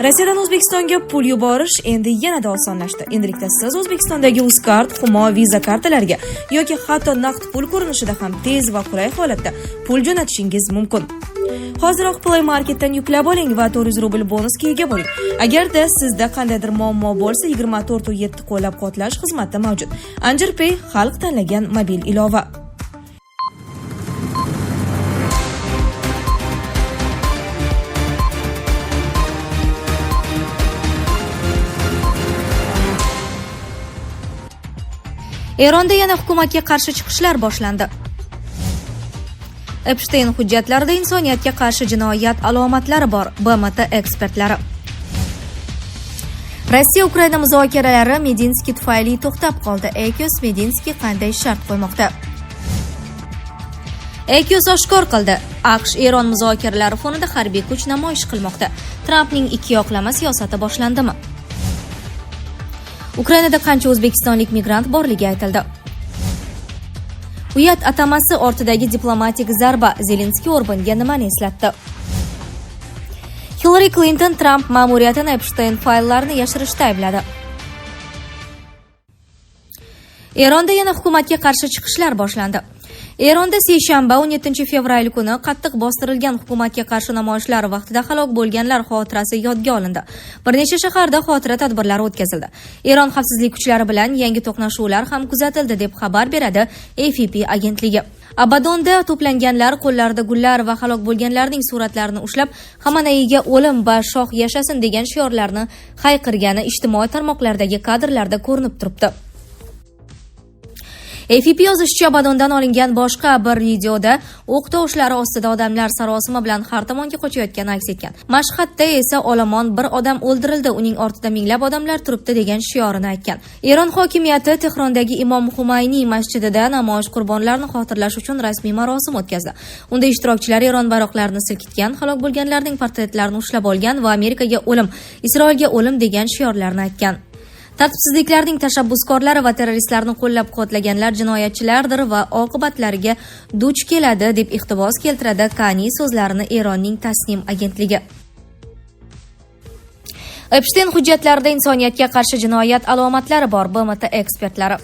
Rossiyadan O'zbekistonga pul yuborish endi yanada osonlashdi. Endilikda siz O'zbekistondagi Uzcard, Humo, Visa kartalariga yoki hatto naqd pul ko'rinishida ham tez va qulay holatda pul jo'natishingiz mumkin. Hoziroq Play Marketdan yuklab oling va 400 rubl bonusga ega bo'ling. Agarda sizda qandaydir muammo bo'lsa, 24/7 qo'llab-quvvatlash xizmati mavjud. Anjir Pay xalq tanlagan mobil ilova. Eronda yana hukumatga qarshi chiqishlar boshlandi. Epstein hujjatlarida insoniyatga qarshi jinoyat alomatlari bor. BMT ekspertlari. Rossiya Ukraina muzokaralari Medinskiy tufayli to'xtab qoldi. Akyos Medinskiy qanday shart qo'ymoqda? Akyos oshkor qildi. AQSh Eron muzokaralari fonida harbiy kuch namoyish qilmoqda. Trampning ikki yoqlama siyosati boshlandimi? Ukrainada qancha o'zbekistonlik migrant borligi aytildi. Uyat atamasi ortidagi diplomatik zarba Zelenskiy Orbanga nimani eslatdi? Hillary Clinton Trump ma'muriyatini Epstein fayllarini yashirishda aybladi. Eronda yana hukumatga qarshi chiqishlar boshlandi. Eronda seshanba 17 fevral kuni qattiq bostirilgan hukumatga qarshi namoyishlar vaqtida halok bo'lganlar xotirasi yodga olindi. Bir necha shaharda xotira tadbirlari o'tkazildi. Eron xavfsizlik kuchlari bilan yangi to'qnashuvlar ham kuzatildi deb xabar beradi AFP agentligi. Abadonda to'planganlar qo'llarida gullar va halok bo'lganlarning suratlarini ushlab, Xameneiga o'lim va shoh yashasin degan shiorlarni hayqirgani ijtimoiy tarmoqlardagi kadrlarda ko'rinib turibdi. AFP yozishicha, Abadondan olingan boshqa bir videoda o'q tovushlari ostida odamlar sarosima bilan har tomonga qochayotgani aks etgan. Mashhadda esa olomon bir odam o'ldirildi, uning ortida minglab odamlar turibdi degan shiorini aytgan. Eron hokimiyati Tehrondagi Imom Humayniy masjidida namoyish qurbonlarini xotirlash uchun rasmiy marosim o'tkazdi. Unda ishtirokchilar Eron bayroqlarini silkitgan, halok bo'lganlarning portretlarini ushlab olgan va Amerikaga o'lim, Isroilga o'lim degan shiorlarni aytgan. Tartibsizliklarning tashabbuskorlari va terroristlarni qo'llab-quvvatlaganlar jinoyatchilardir va oqibatlariga duch keladi deb iqtibos keltiradi Kani so'zlarini Eronning Tasnim agentligi. Epstein hujjatlarida insoniyatga qarshi jinoyat alomatlari bor. BMT ekspertlari.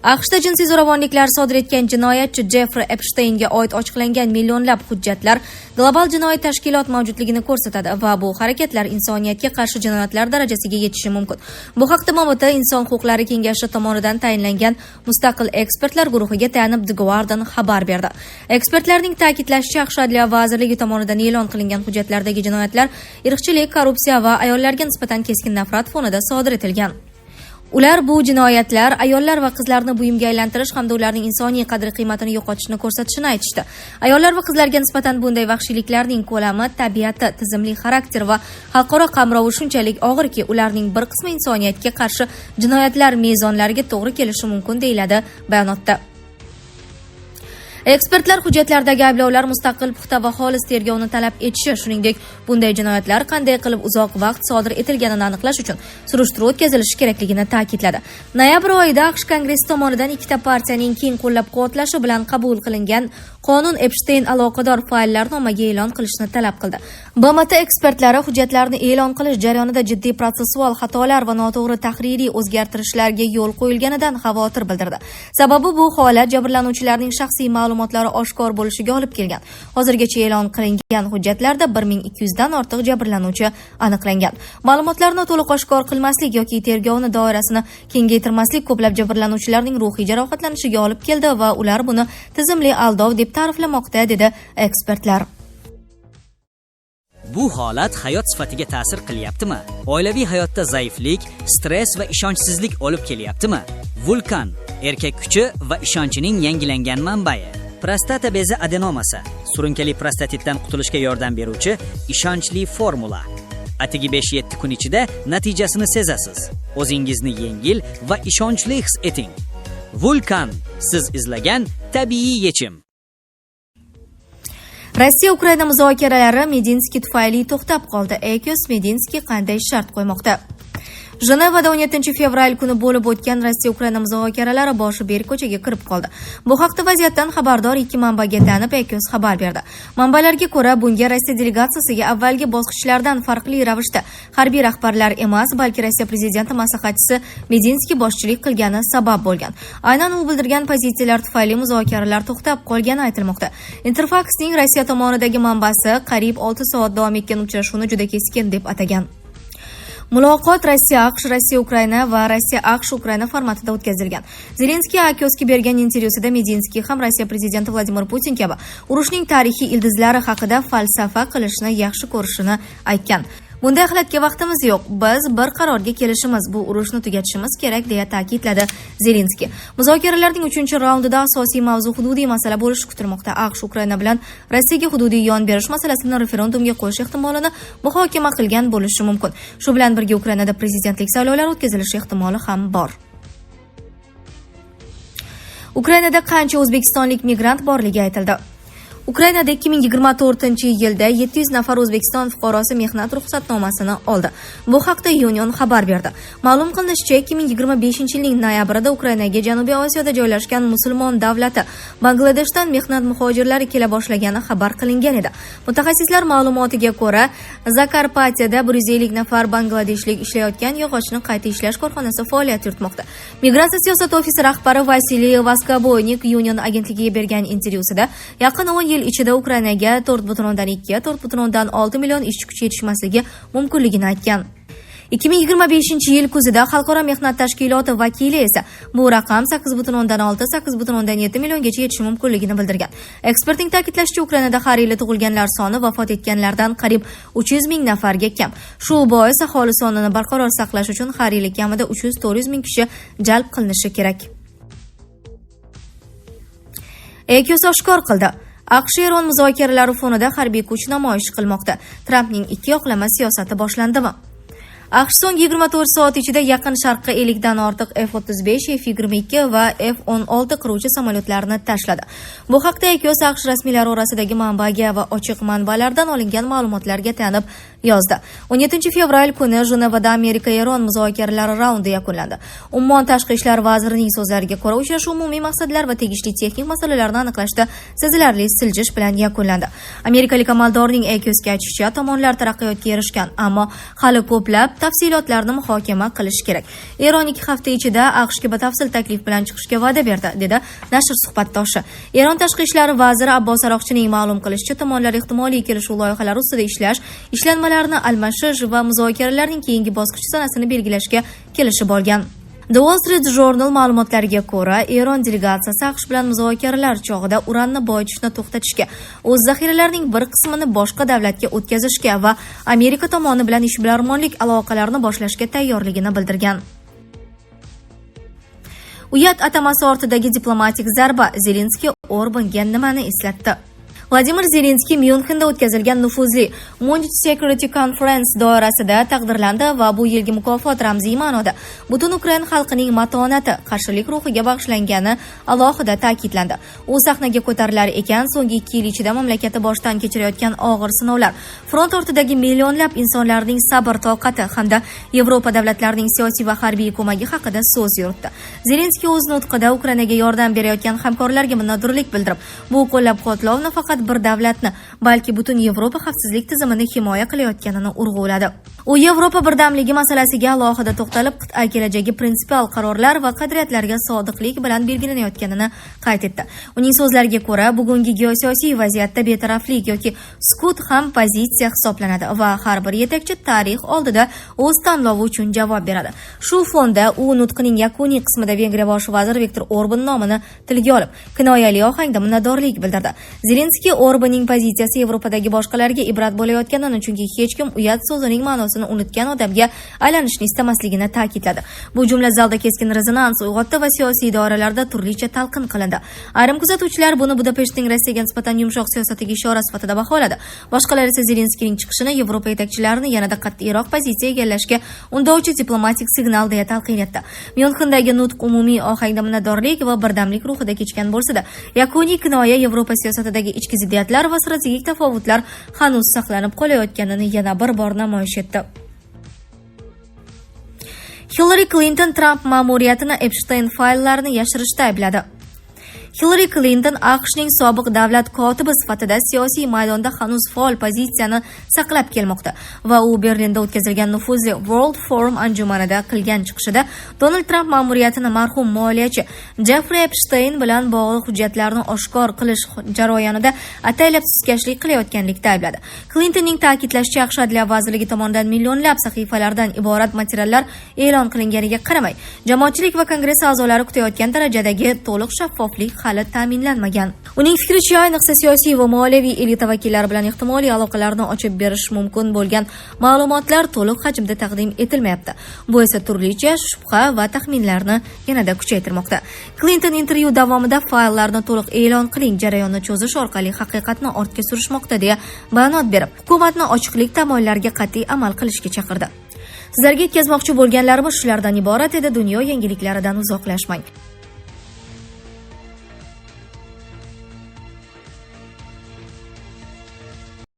AQShda jinsiy zo'ravonliklar sodir etgan jinoyatchi Jeffrey Epsteinga oid ochiqlangan millionlab hujjatlar global jinoiy tashkilot mavjudligini ko'rsatadi va bu harakatlar insoniyatga qarshi jinoyatlar darajasiga yetishi mumkin. Bu haqda MMT Inson huquqlari kengashi tomonidan tayinlangan mustaqil ekspertlar guruhiga tayanib The Guardian xabar berdi. Ekspertlarning ta'kidlashicha, AQSh Adliya vazirligi tomonidan e'lon qilingan hujjatlardagi jinoyatlar irqchilik, korrupsiya va ayollarga nisbatan keskin nafrat fonida sodir etilgan. Ular bu jinoyatlar ayollar va qizlarni buyumga aylantirish hamda ularning insoniy qadr-qiymatini yo'qotishni ko'rsatishini aytishdi. Ayollar va qizlarga nisbatan bunday vahshiyliklarning ko'lami, tabiati, tizimli xarakter va xalqaro qamrovi shunchalik og'irki, ularning bir qismi insoniyatga qarshi jinoyatlar mezonlariga to'g'ri kelishi mumkin deyiladi bayonotda. Ekspertlar hujjatlardagi ayblovlar mustaqil, puxta va xolis tergovni talab etishi, shuningdek, bunday jinoyatlar qanday qilib uzoq vaqt sodir etilganini aniqlash uchun surishtiruv o'tkazilishi kerakligini ta'kidladi. Noyabr oyida AQSh Kongressi tomonidan ikkita partiyaning keng qo'llab-quvvatlashi bilan qabul qilingan qonun Epstein aloqador fayllar nomiga e'lon qilishni talab qildi. BMT ekspertlari hujjatlarni e'lon qilish jarayonida jiddiy protsessual xatolar va noto'g'ri tahririy o'zgartirishlarga yo'l qo'yilganidan xavotir bildirdi. Sababi bu holat jabrlanuvchilarning shaxsiy ma'lumotlari oshkor bo'lishiga olib kelgan. Hozirgacha e'lon qilingan hujjatlarda 1200 dan ortiq jabrlanuvchi aniqlangan. Ma'lumotlarni to'liq oshkor qilmaslik yoki tergovni doirasini kengaytirmaslik ko'plab jabrlanuvchilarning ruhiy jarohatlanishiga olib keldi va ular buni tizimli aldov deb ta'riflamoqda, dedi ekspertlar. Bu holat hayot sifatiga ta'sir qilyaptimi? Oilaviy hayotda zaiflik, stress va ishonchsizlik olib kelyaptimi? Vulkan erkak kuchi va ishonchining yangilangan manbai. Prostata bezi adenomasi, surunkali prostatitdan qutulishga yordam beruvchi ishonchli formula. Atigi 5-7 kun ichida natijasini sezasiz. O'zingizni yengil va ishonchli his eting. Vulkan, siz izlagan tabiiy yechim. Rossiya Ukraina muzokaralari Medinskiy tufayli to'xtab qoldi. Akyos Medinskiy qanday shart qo'ymoqda? Jenevada 17 fevral kuni bo'lib o'tgan Rossiya-Ukraina muzokaralari boshi berk ko'chaga kirib qoldi. Bu haqda vaziyatdan xabardor ikki manbaga tayanib Axios xabar berdi. Manbalarga ko'ra, bunga Rossiya delegatsiyasiga avvalgi bosqichlardan farqli ravishda harbiy rahbarlar emas, balki Rossiya prezidenti maslahatchisi Medinskiy boshchilik qilgani sabab bo'lgan. Aynan u bildirgan pozitsiyalar tufayli muzokaralar to'xtab qolgani aytilmoqda. Interfax'ning Rossiya tomonidagi manbasi qariyb 6 soat davom etgan uchrashuvni juda keskin deb atagan. Muloqot Rossiya-AQSh, Rossiya-Ukraina va Rossiya-AQSh-Ukraina formatida o'tkazilgan. Zelenskiy Axiosga bergan intervyusida Medinskiy ham Rossiya prezidenti Vladimir Putin kabi urushning tarixiy ildizlari haqida falsafa qilishni yaxshi ko'rishini aytgan. Bunday holatga vaqtimiz yo'q. Biz bir qarorga kelishimiz, bu urushni tugatishimiz kerak, deya ta'kidladi Zelenskiy. Muzokaralarning 3-raundida asosiy mavzu hududiy masala bo'lishi kutilmoqda. AQSh Ukraina bilan Rossiyaga hududiy yon berish masalasini referendumga qo'yish ehtimolini muhokama qilgan bo'lishi mumkin. Shu bilan birga Ukrainada prezidentlik saylovlari o'tkazilishi ehtimoli ham bor. Ukrainada qancha o'zbekistonlik migrant borligi aytildi. Ukrainada 2024-yilda 700 nafar O'zbekiston fuqarosi mehnat ruxsatnomasini oldi. Bu haqda Union xabar berdi. Ma'lum qilinishicha, 2025-yilning noyabrida Ukrainaga Janubiy Osiyoda joylashgan musulmon davlati Bangladeshdan mehnat muhojirlari kela boshlagani xabar qilingan edi. Mutaxassislar ma'lumotiga ko'ra, Zakarpatiyada 150 nafar bangladeshlik ishlayotgan yog'ochni qayta ishlash korxonasi faoliyat yuritmoqda. Migratsiya siyosati ofisi rahbari Vasiliy Vaskoboynik Union agentligiga bergan intervyusida yaqin 10 yil ichida Ukrainaga 4,2-4,6 million ishchi kuchi yetishmasligi mumkinligini aytgan. 2025 yil kuzida Xalqaro mehnat tashkiloti vakili esa bu raqam 8,6-8,7 milliongacha yetishi mumkinligini bildirgan. Ekspertning ta'kidlashicha, Ukrainada har yili tug'ilganlar soni vafot etganlardan qariyb 300 ming nafarga kam. Shu bois aholi sonini barqaror saqlash uchun har yili kamida 300-400 ming kishi jalb qilinishi kerak. Axios oshkor qildi. AQSh-Eron muzokaralari fonida harbiy kuch namoyish qilmoqda. Trampning ikki yoqlama siyosati boshlandimi? AQSh so'nggi 24 soat ichida Yaqin Sharqqa 50 dan ortiq F-35, F-22 va F-16 qiruvchi samolyotlarni tashladi. Bu haqda Axios AQSh rasmiylari orasidagi manbaga va ochiq manbalardan olingan ma'lumotlarga tayanib yozdi. 17 fevral kuni Jenevada Amerika-Eron muzokaralari raundi yakunlandi. Ummon tashqi ishlar vazirining so'zlariga ko'ra, uchrashuv umumiy maqsadlar va tegishli texnik masalalarni aniqlashda sezilarli siljish bilan yakunlandi. Amerikalik amaldorning Axiosga aytishicha, tomonlar taraqqiyotga erishgan, ammo hali ko'plab tafsilotlarni muhokama qilish kerak. Eron 2 hafta ichida AQShga batafsil taklif bilan chiqishga va'da berdi, dedi nashr suhbatdoshi. Eron tashqi ishlar vaziri Abbos Aroqchining ma'lum qilishicha, tomonlar ehtimoliy kelishuv loyihalari ustida ishlash, ishlanmalarni almashish va muzokaralarning keyingi bosqichi sanasini belgilashga kelishib olgan. The Wall Street Journal ma'lumotlariga ko'ra, Eron delegatsiyasi AQSh bilan muzokaralar chog'ida uranni boyitishni to'xtatishga, o'z zaxiralarining bir qismini boshqa davlatga o'tkazishga va Amerika tomoni bilan ishbilarmonlik aloqalarini boshlashga tayyorligini bildirgan. Uyat atamasi ortidagi diplomatik zarba Zelenskiy Orbanga nimani eslatdi? Vladimir Zelenskiy Myunxenda o'tkazilgan nufuzli Munich Security Conference doirasida taqdirlandi va bu yilgi mukofot ramziy ma'noda butun Ukraina xalqining matonati, qarshilik ruhiga bag'ishlangani alohida ta'kidlandi. U sahnaga ko'tarilar ekan, so'nggi 2 yil ichida mamlakati boshdan kechirayotgan og'ir sinovlar, front ortidagi millionlab insonlarning sabr-toqati hamda Yevropa davlatlarining siyosiy va harbiy ko'magi haqida so'z yuritdi. Zelenskiy o'z nutqida Ukrainaga yordam berayotgan hamkorlarga minnatdorlik bildirib, bu qo'llab-quvvatlov nafaqat bir davlatni, balki butun Yevropa xavfsizlik tizimini himoya qilayotganini urg'uladi. U Yevropa birdamligi masalasiga alohida to'xtalib, qit'a kelajagi prinsipial qarorlar va qadriyatlarga sodiqlik bilan belgilanayotganini qayd etdi. Uning so'zlariga ko'ra, bugungi geosiyosiy vaziyatda betaraflik yoki sukut ham pozitsiya hisoblanadi va har bir yetakchi tarix oldida o'z tanlovi uchun javob beradi. Shu fonda u nutqining yakuniy qismida Vengriya bosh vaziri Viktor Orban nomini tilga olib, kinoyali ohangda minnatdorlik bildirdi. Zelenskiy Orbanning pozitsiyasi Yevropadagi boshqalarga ibrat bo'layotganini, chunki hech kim uyat so'zining ma'nosini unutgan odamga aylanishni istamasligini ta'kidladi. Bu jumla zalda keskin rezonans uyg'otdi va siyosiy doiralarda turlicha talqin qilindi. Ayrim kuzatuvchilar buni Budapeshtning Rossiyaga nisbatan yumshoq siyosatiga ishora sifatida baholadi. Boshqalar esa Zelenskiyning chiqishini Yevropa yetakchilarini yanada qat'iyroq pozitsiya egallashga undovchi diplomatik signal deya talqin etdi. Myunxendagi nutq umumiy ohangda minnatdorlik va birdamlik ruhida kechgan bo'lsa-da, yakuniy kinoya Yevropa siyosatidagi ichki ziddiyatlar va strategik tafovutlar hanuz saqlanib qolayotganini yana bir bor namoyish etdi. Hillary Clinton Trump ma'muriyatini Epstein fayllarini yashirishda aybladi. Hillary Clinton AQShning sobiq davlat kotibi sifatida siyosiy maydonda hanuz faol pozitsiyani saqlab kelmoqda va u Berlinda o'tkazilgan nufuzli World Forum anjumanida qilgan chiqishida Donald Trump ma'muriyatini marhum moliyachi Jeffrey Epstein bilan bog'liq hujjatlarni oshkor qilish jarayonida ataylab suskashlik qilayotganlikda aybladi. Clintonning ta'kidlashicha, AQSh Adliya vazirligi tomonidan millionlab sahifalardan iborat materiallar e'lon qilinganiga qaramay, jamoatchilik va kongress a'zolari kutayotgan darajadagi to'liq shaffoflik hali ta'minlanmagan. Uning fikricha, ayniqsa siyosiy va moliyaviy elita vakillari bilan ehtimoliy aloqalarni ochib berish mumkin bo'lgan ma'lumotlar to'liq hajmda taqdim etilmayapti. Bu esa turlicha shubha va taxminlarni yanada kuchaytirmoqda. Clinton intervyu davomida fayllarni to'liq e'lon qiling jarayonni cho'zish orqali haqiqatni ortga surishmoqda deya bayonot berib, hukumatni ochiqlik tamoyillariga qat'iy amal qilishga chaqirdi. Sizlarga yetkazmoqchi bo'lganlarimiz shulardan iborat edi. Dunyo yangiliklaridan uzoqlashmang.